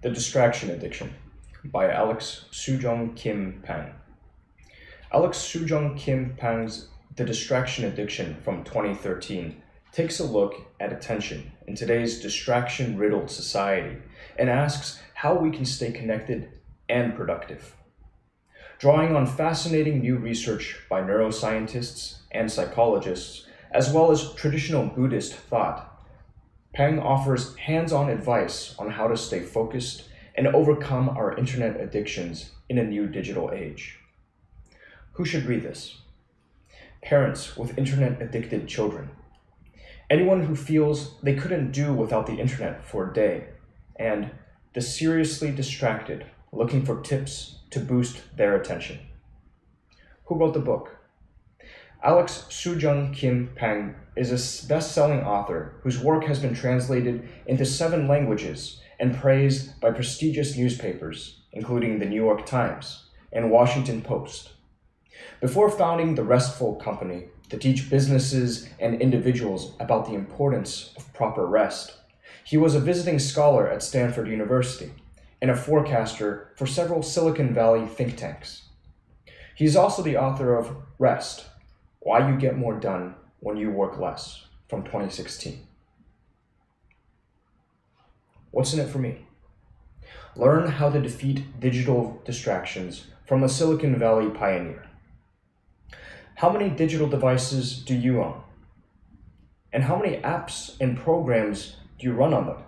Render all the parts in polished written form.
The Distraction Addiction by Soojung-Kim Pang. Soojung-Kim Pang's The Distraction Addiction from 2013 takes a look at attention in today's distraction-riddled society and asks how we can stay connected and productive. Drawing on fascinating new research by neuroscientists and psychologists, as well as traditional Buddhist thought, Pang offers hands-on advice on how to stay focused and overcome our internet addictions in a new digital age. Who should read this? Parents with internet-addicted children. Anyone who feels they couldn't do without the internet for a day, and the seriously distracted looking for tips to boost their attention. Who wrote the book? Soojung-Kim Pang is a best-selling author whose work has been translated into 7 languages and praised by prestigious newspapers, including the New York Times and Washington Post. Before founding the Restful Company to teach businesses and individuals about the importance of proper rest, he was a visiting scholar at Stanford University and a forecaster for several Silicon Valley think tanks. He's also the author of Rest: Why You Get More Done When You Work Less, from 2016. What's in it for me? Learn how to defeat digital distractions from a Silicon Valley pioneer. How many digital devices do you own? And how many apps and programs do you run on them?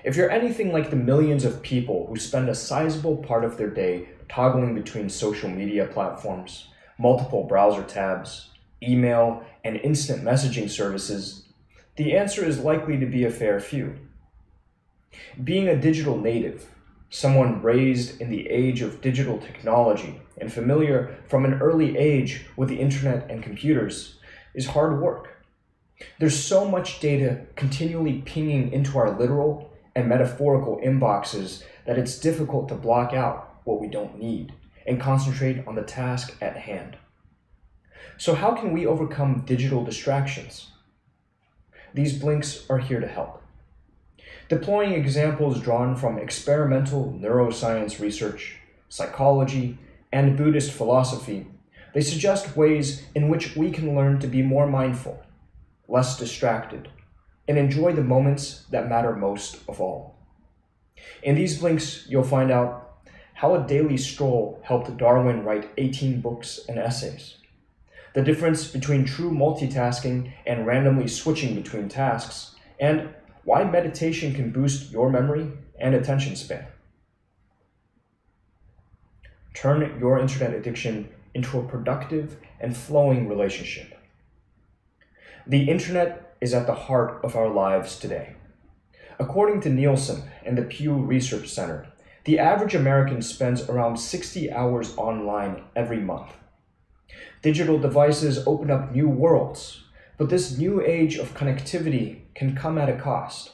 If you're anything like the millions of people who spend a sizable part of their day toggling between social media platforms, multiple browser tabs, email, and instant messaging services, the answer is likely to be a fair few. Being a digital native, someone raised in the age of digital technology and familiar from an early age with the internet and computers, is hard work. There's so much data continually pinging into our literal and metaphorical inboxes that it's difficult to block out what we don't need and concentrate on the task at hand. So how can we overcome digital distractions? These blinks are here to help. Deploying examples drawn from experimental neuroscience research, psychology, and Buddhist philosophy, they suggest ways in which we can learn to be more mindful, less distracted, and enjoy the moments that matter most of all. In these blinks, you'll find out how a daily stroll helped Darwin write 18 books and essays, the difference between true multitasking and randomly switching between tasks, and why meditation can boost your memory and attention span. Turn your internet addiction into a productive and flowing relationship. The internet is at the heart of our lives today. According to Nielsen and the Pew Research Center, the average American spends around 60 hours online every month. Digital devices open up new worlds, but this new age of connectivity can come at a cost.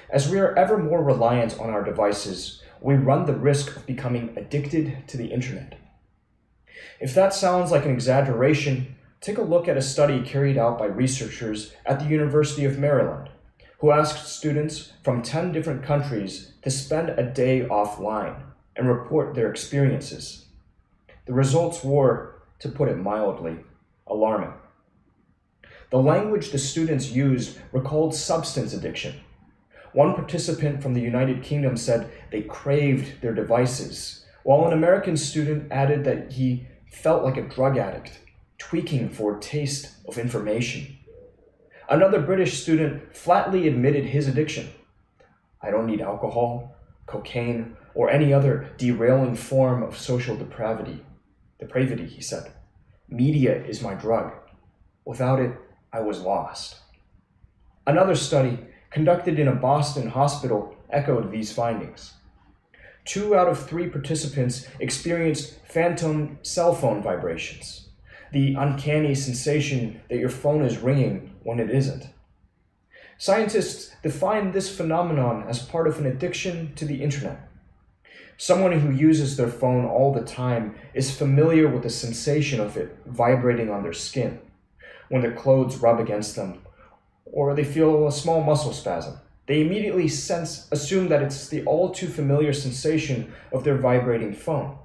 As we are ever more reliant on our devices, we run the risk of becoming addicted to the internet. If that sounds like an exaggeration, take a look at a study carried out by researchers at the University of Maryland, who asked students from 10 different countries to spend a day offline and report their experiences. The results were, to put it mildly, alarming. The language the students used recalled substance addiction. One participant from the United Kingdom said they craved their devices, while an American student added that he felt like a drug addict, tweaking for a taste of information. Another British student flatly admitted his addiction. I don't need alcohol, cocaine, or any other derailing form of social depravity, he said. Media is my drug. Without it, I was lost. Another study, conducted in a Boston hospital, echoed these findings. 2 out of 3 participants experienced phantom cell phone vibrations, the uncanny sensation that your phone is ringing when it isn't. Scientists define this phenomenon as part of an addiction to the internet. Someone who uses their phone all the time is familiar with the sensation of it vibrating on their skin when their clothes rub against them, or they feel a small muscle spasm. They immediately assume that it's the all too familiar sensation of their vibrating phone.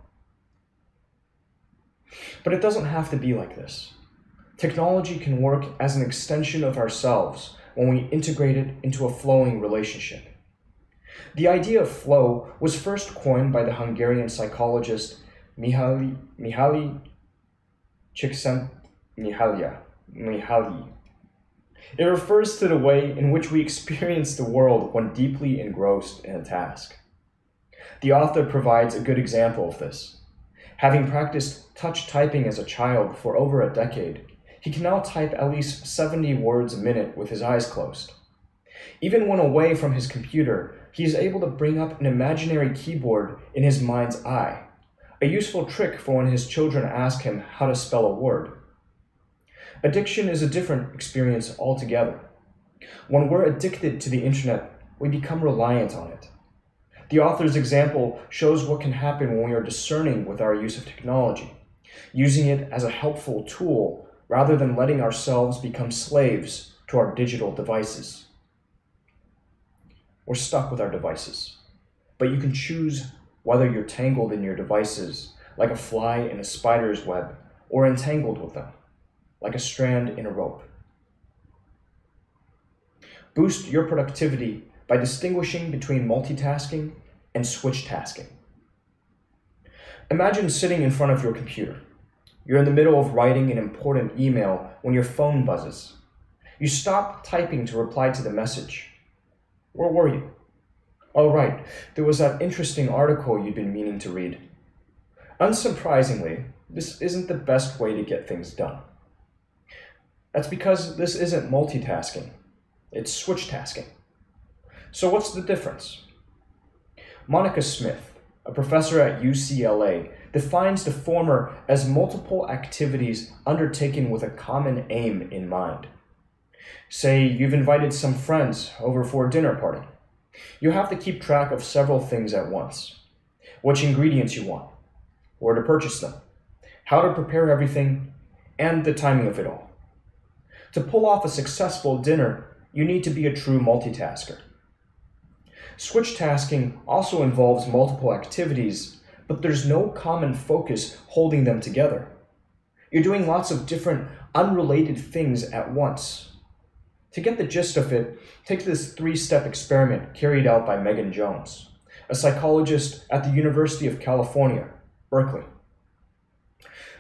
But it doesn't have to be like this. Technology can work as an extension of ourselves when we integrate it into a flowing relationship. The idea of flow was first coined by the Hungarian psychologist Mihaly Csikszentmihalyi. It refers to the way in which we experience the world when deeply engrossed in a task. The author provides a good example of this. Having practiced touch typing as a child for over a decade, he can now type at least 70 words a minute with his eyes closed. Even when away from his computer, he is able to bring up an imaginary keyboard in his mind's eye, a useful trick for when his children ask him how to spell a word. Addiction is a different experience altogether. When we're addicted to the internet, we become reliant on it. The author's example shows what can happen when we are discerning with our use of technology, using it as a helpful tool rather than letting ourselves become slaves to our digital devices. We're stuck with our devices, but you can choose whether you're tangled in your devices like a fly in a spider's web or entangled with them like a strand in a rope. Boost your productivity by distinguishing between multitasking and switch tasking. Imagine sitting in front of your computer. You're in the middle of writing an important email when your phone buzzes. You stop typing to reply to the message. Where were you? Oh, right, there was that interesting article you'd been meaning to read. Unsurprisingly, this isn't the best way to get things done. That's because this isn't multitasking, it's switch tasking. So what's the difference? Monica Smith, a professor at UCLA, defines the former as multiple activities undertaken with a common aim in mind. Say you've invited some friends over for a dinner party. You have to keep track of several things at once. Which ingredients you want, where to purchase them, how to prepare everything, and the timing of it all. To pull off a successful dinner, you need to be a true multitasker. Switch tasking also involves multiple activities, but there's no common focus holding them together. You're doing lots of different, unrelated things at once. To get the gist of it, take this 3-step experiment carried out by Megan Jones, a psychologist at the University of California, Berkeley.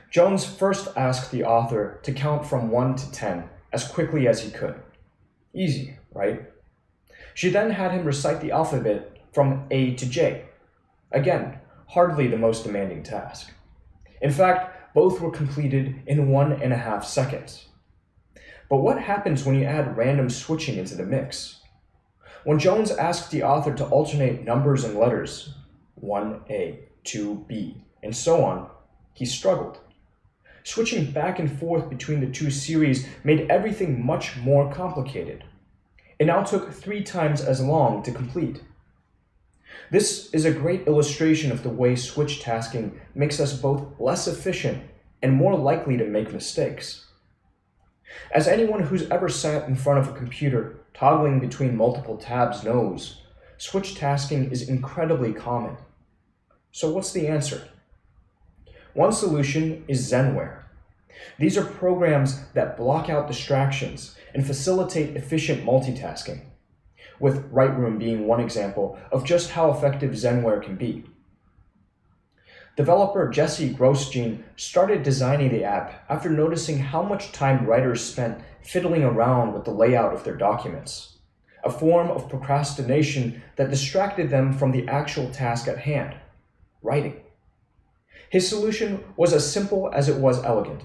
Jones first asked the author to count from 1 to 10 as quickly as he could. Easy, right? She then had him recite the alphabet from A to J. Again, hardly the most demanding task. In fact, both were completed in 1.5 seconds. But what happens when you add random switching into the mix? When Jones asked the author to alternate numbers and letters, 1A, 2B, and so on, he struggled. Switching back and forth between the two series made everything much more complicated. It now took 3 times as long to complete. This is a great illustration of the way switch tasking makes us both less efficient and more likely to make mistakes. As anyone who's ever sat in front of a computer toggling between multiple tabs knows, switch tasking is incredibly common. So what's the answer? One solution is Zenware. These are programs that block out distractions and facilitate efficient multitasking, with Rightroom being one example of just how effective Zenware can be. Developer Jesse Grosjean started designing the app after noticing how much time writers spent fiddling around with the layout of their documents, a form of procrastination that distracted them from the actual task at hand, writing. His solution was as simple as it was elegant.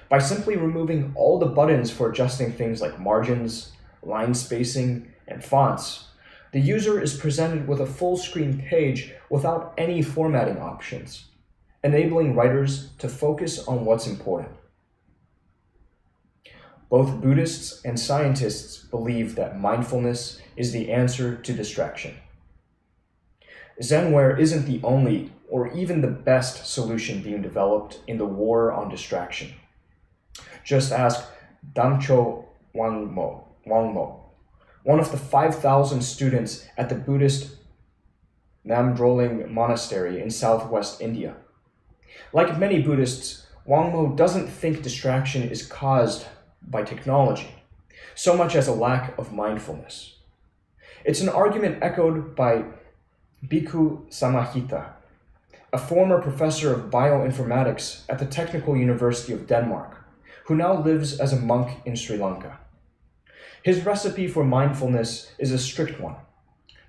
By simply removing all the buttons for adjusting things like margins, line spacing, and fonts, the user is presented with a full-screen page without any formatting options, enabling writers to focus on what's important. Both Buddhists and scientists believe that mindfulness is the answer to distraction. Zenware isn't the only or even the best solution being developed in the war on distraction. Just ask Damcho Wangmo, one of the 5,000 students at the Buddhist Namdroling Monastery in southwest India. Like many Buddhists, Wang Mo doesn't think distraction is caused by technology, so much as a lack of mindfulness. It's an argument echoed by Bhikkhu Samahita, a former professor of bioinformatics at the Technical University of Denmark, who now lives as a monk in Sri Lanka. His recipe for mindfulness is a strict one.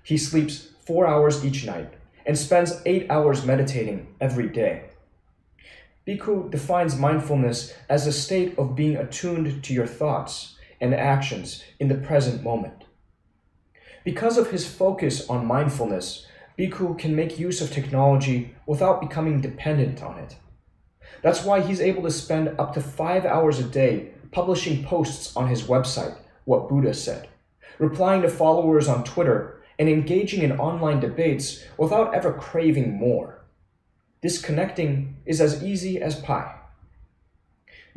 He sleeps 4 hours each night and spends 8 hours meditating every day. Bhikkhu defines mindfulness as a state of being attuned to your thoughts and actions in the present moment. Because of his focus on mindfulness, Bhikkhu can make use of technology without becoming dependent on it. That's why he's able to spend up to 5 hours a day publishing posts on his website, What Buddha Said, replying to followers on Twitter, and engaging in online debates without ever craving more. Disconnecting is as easy as pie.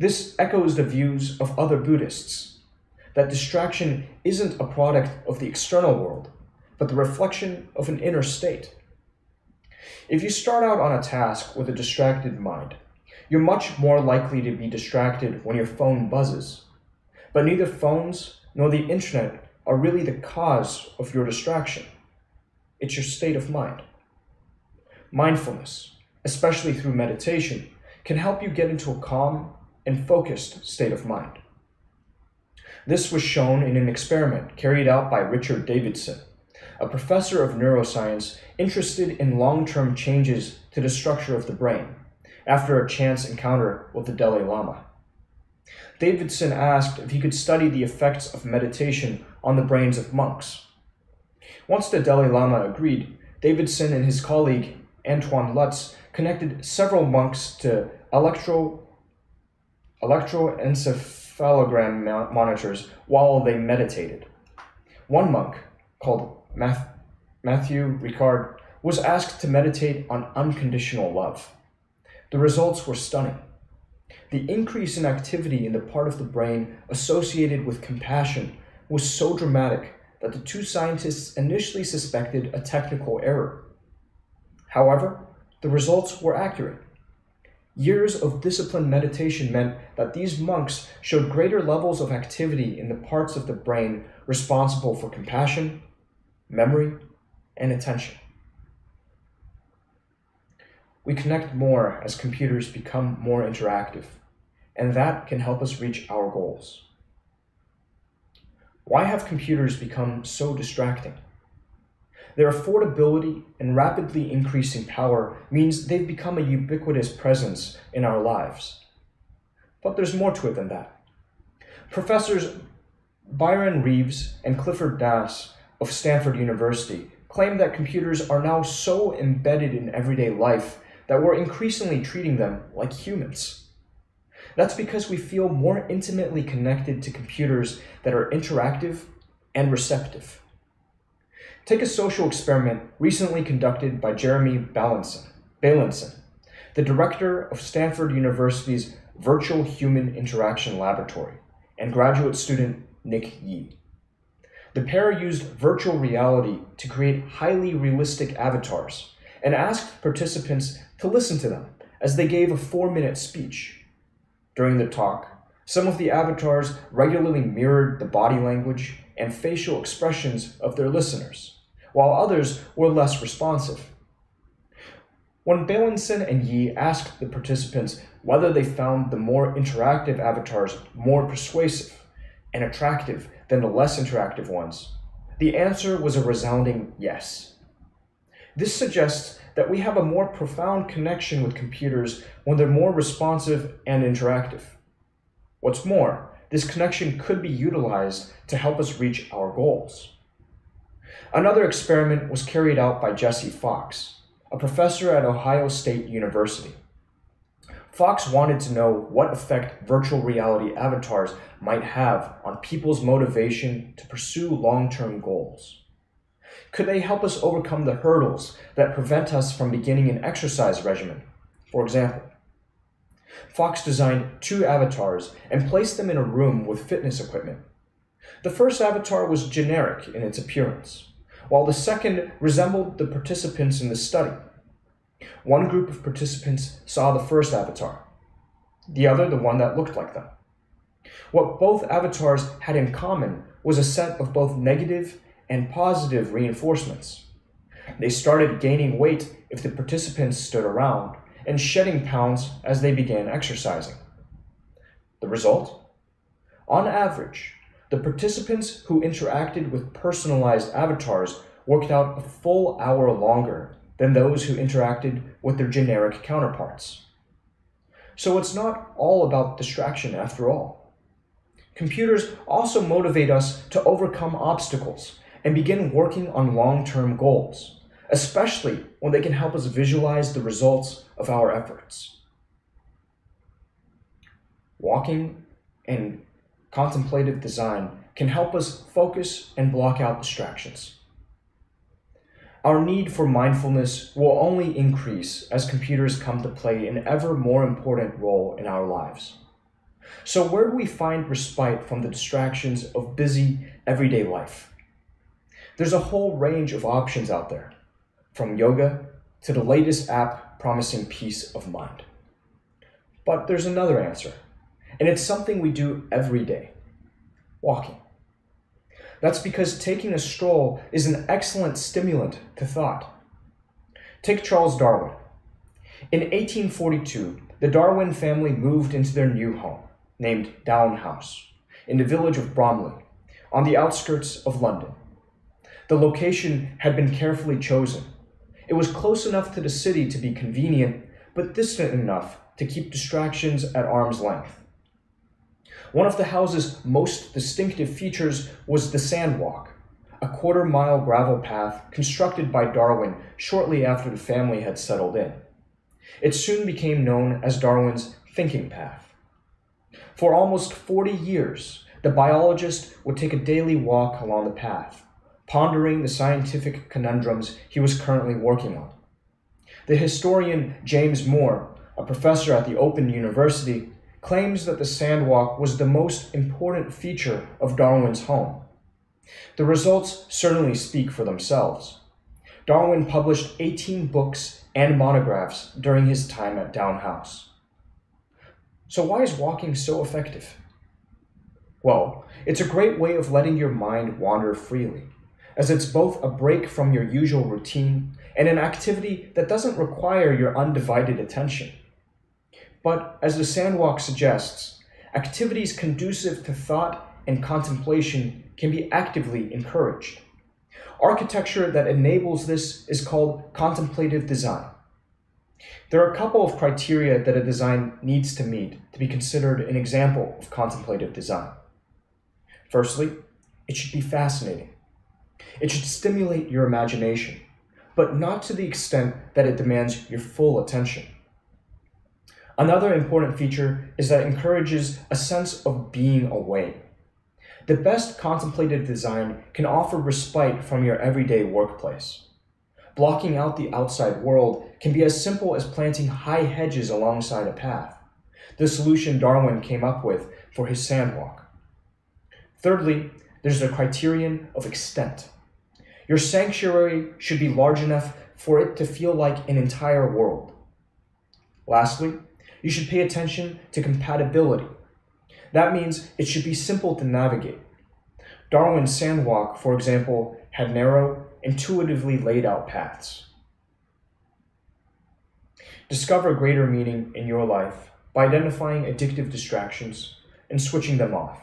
This echoes the views of other Buddhists, that distraction isn't a product of the external world, but the reflection of an inner state. If you start out on a task with a distracted mind, you're much more likely to be distracted when your phone buzzes. But neither phones nor the internet are really the cause of your distraction. It's your state of mind. Mindfulness, especially through meditation, can help you get into a calm and focused state of mind. This was shown in an experiment carried out by Richard Davidson, a professor of neuroscience interested in long-term changes to the structure of the brain, after a chance encounter with the Dalai Lama. Davidson asked if he could study the effects of meditation on the brains of monks. Once the Dalai Lama agreed, Davidson and his colleague Antoine Lutz connected several monks to electroencephalogram monitors while they meditated. One monk, called Matthew Ricard, was asked to meditate on unconditional love. The results were stunning. The increase in activity in the part of the brain associated with compassion was so dramatic that the two scientists initially suspected a technical error. However, the results were accurate. Years of disciplined meditation meant that these monks showed greater levels of activity in the parts of the brain responsible for compassion, memory, and attention. We connect more as computers become more interactive, and that can help us reach our goals. Why have computers become so distracting? Their affordability and rapidly increasing power means they've become a ubiquitous presence in our lives. But there's more to it than that. Professors Byron Reeves and Clifford Nass of Stanford University claim that computers are now so embedded in everyday life that we're increasingly treating them like humans. That's because we feel more intimately connected to computers that are interactive and receptive. Take a social experiment recently conducted by Jeremy Bailenson, the director of Stanford University's Virtual Human Interaction Laboratory, and graduate student Nick Yee. The pair used virtual reality to create highly realistic avatars and asked participants to listen to them as they gave a 4-minute speech. During the talk, some of the avatars regularly mirrored the body language and facial expressions of their listeners, while others were less responsive. When Bailenson and Yee asked the participants whether they found the more interactive avatars more persuasive and attractive than the less interactive ones, the answer was a resounding yes. This suggests that we have a more profound connection with computers when they're more responsive and interactive. What's more, this connection could be utilized to help us reach our goals. Another experiment was carried out by Jesse Fox, a professor at Ohio State University. Fox wanted to know what effect virtual reality avatars might have on people's motivation to pursue long-term goals. Could they help us overcome the hurdles that prevent us from beginning an exercise regimen, for example? Fox designed 2 avatars and placed them in a room with fitness equipment. The first avatar was generic in its appearance, while the second resembled the participants in the study. One group of participants saw the first avatar, the other the one that looked like them. What both avatars had in common was a set of both negative and positive reinforcements. They started gaining weight if the participants stood around, and shedding pounds as they began exercising. The result? On average, the participants who interacted with personalized avatars worked out a full hour longer than those who interacted with their generic counterparts. So it's not all about distraction after all. Computers also motivate us to overcome obstacles and begin working on long-term goals, especially when they can help us visualize the results of our efforts. Walking and contemplative design can help us focus and block out distractions. Our need for mindfulness will only increase as computers come to play an ever more important role in our lives. So where do we find respite from the distractions of busy, everyday life? There's a whole range of options out there, from yoga to the latest app promising peace of mind. But there's another answer, and it's something we do every day: walking. That's because taking a stroll is an excellent stimulant to thought. Take Charles Darwin. In 1842, the Darwin family moved into their new home, named Down House, in the village of Bromley, on the outskirts of London. The location had been carefully chosen. It was close enough to the city to be convenient, but distant enough to keep distractions at arm's length. One of the house's most distinctive features was the Sandwalk, a quarter-mile gravel path constructed by Darwin shortly after the family had settled in. It soon became known as Darwin's thinking path. For almost 40 years, the biologist would take a daily walk along the path, pondering the scientific conundrums he was currently working on. The historian James Moore, a professor at the Open University, claims that the Sandwalk was the most important feature of Darwin's home. The results certainly speak for themselves. Darwin published 18 books and monographs during his time at Down House. So why is walking so effective? Well, it's a great way of letting your mind wander freely, as it's both a break from your usual routine and an activity that doesn't require your undivided attention. But as the Sandwalk suggests, activities conducive to thought and contemplation can be actively encouraged. Architecture that enables this is called contemplative design. There are a couple of criteria that a design needs to meet to be considered an example of contemplative design. Firstly, it should be fascinating. It should stimulate your imagination, but not to the extent that it demands your full attention. Another important feature is that it encourages a sense of being away. The best contemplative design can offer respite from your everyday workplace. Blocking out the outside world can be as simple as planting high hedges alongside a path, the solution Darwin came up with for his Sandwalk. Thirdly, there's the criterion of extent. Your sanctuary should be large enough for it to feel like an entire world. Lastly, you should pay attention to compatibility. That means it should be simple to navigate. Darwin's Sandwalk, for example, had narrow, intuitively laid out paths. Discover greater meaning in your life by identifying addictive distractions and switching them off.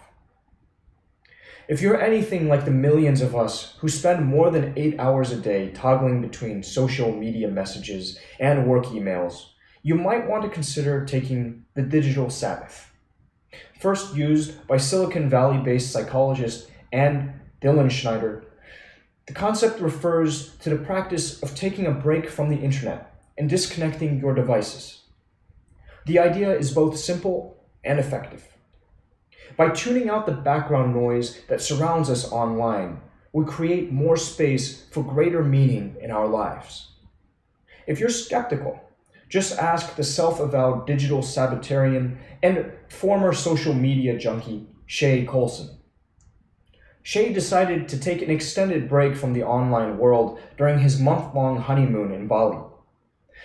If you're anything like the millions of us who spend more than 8 hours a day toggling between social media messages and work emails, you might want to consider taking the Digital Sabbath. First used by Silicon Valley-based psychologist Ann Dillenschneider, the concept refers to the practice of taking a break from the internet and disconnecting your devices. The idea is both simple and effective. By tuning out the background noise that surrounds us online, we create more space for greater meaning in our lives. If you're skeptical, just ask the self-avowed digital Sabbatarian and former social media junkie Shay Colson. Shay decided to take an extended break from the online world during his month-long honeymoon in Bali.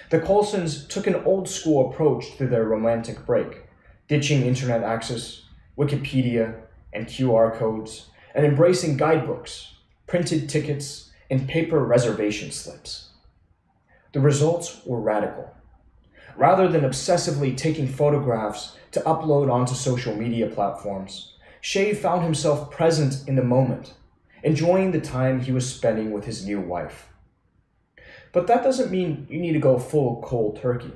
The Coulsons took an old-school approach to their romantic break, ditching internet access, Wikipedia, and QR codes, and embracing guidebooks, printed tickets, and paper reservation slips. The results were radical. Rather than obsessively taking photographs to upload onto social media platforms, Shay found himself present in the moment, enjoying the time he was spending with his new wife. But that doesn't mean you need to go full cold turkey.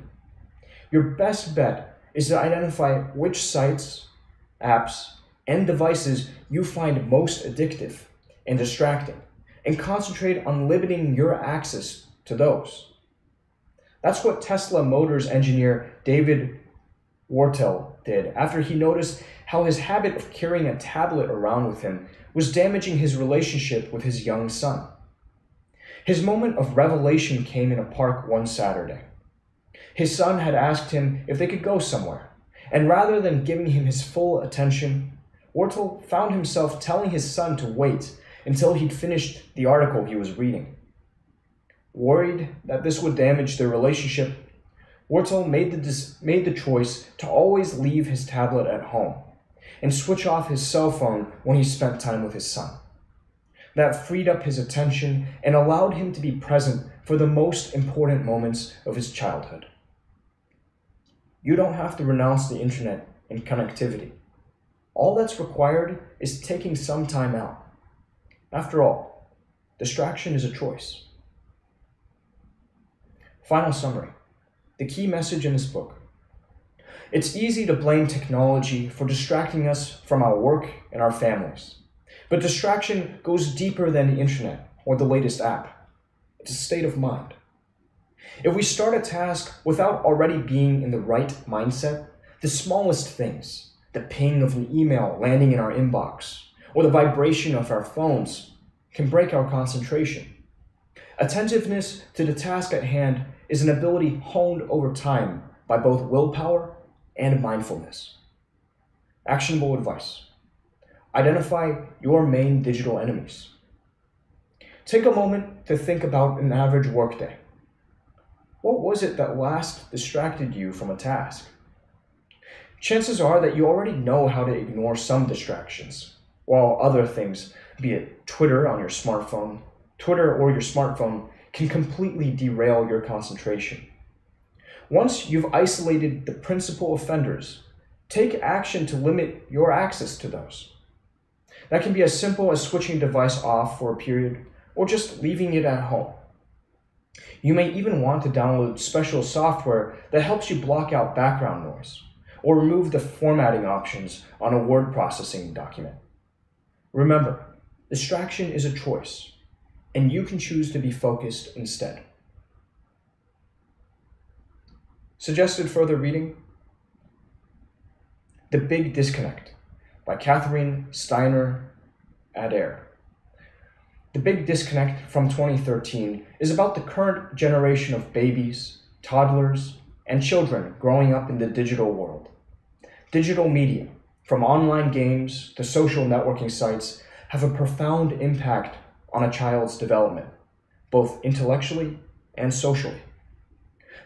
Your best bet is to identify which sites, apps, and devices you find most addictive and distracting, and concentrate on limiting your access to those. That's what Tesla Motors engineer David Wortel did after he noticed how his habit of carrying a tablet around with him was damaging his relationship with his young son. His moment of revelation came in a park one Saturday. His son had asked him if they could go somewhere, and rather than giving him his full attention, Wortel found himself telling his son to wait until he'd finished the article he was reading. Worried that this would damage their relationship, Wortel made the choice to always leave his tablet at home and switch off his cell phone when he spent time with his son. That freed up his attention and allowed him to be present for the most important moments of his childhood. You don't have to renounce the internet and connectivity. All that's required is taking some time out. After all, distraction is a choice. Final summary. The key message in this book. It's easy to blame technology for distracting us from our work and our families. But distraction goes deeper than the internet or the latest app. It's a state of mind. If we start a task without already being in the right mindset, the smallest things, the ping of an email landing in our inbox, or the vibration of our phones, can break our concentration. Attentiveness to the task at hand is an ability honed over time by both willpower and mindfulness. Actionable advice. Identify your main digital enemies. Take a moment to think about an average workday. What was it that last distracted you from a task? Chances are that you already know how to ignore some distractions, while other things, be it Twitter or your smartphone, can completely derail your concentration. Once you've isolated the principal offenders, take action to limit your access to those. That can be as simple as switching the device off for a period or just leaving it at home. You may even want to download special software that helps you block out background noise or remove the formatting options on a word processing document. Remember, distraction is a choice, and you can choose to be focused instead. Suggested further reading: The Big Disconnect by Catherine Steiner Adair. The Big Disconnect from 2013 is about the current generation of babies, toddlers, and children growing up in the digital world. Digital media, from online games to social networking sites, have a profound impact on a child's development, both intellectually and socially.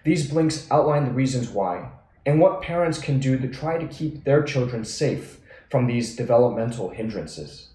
These blinks outline the reasons why and what parents can do to try to keep their children safe from these developmental hindrances.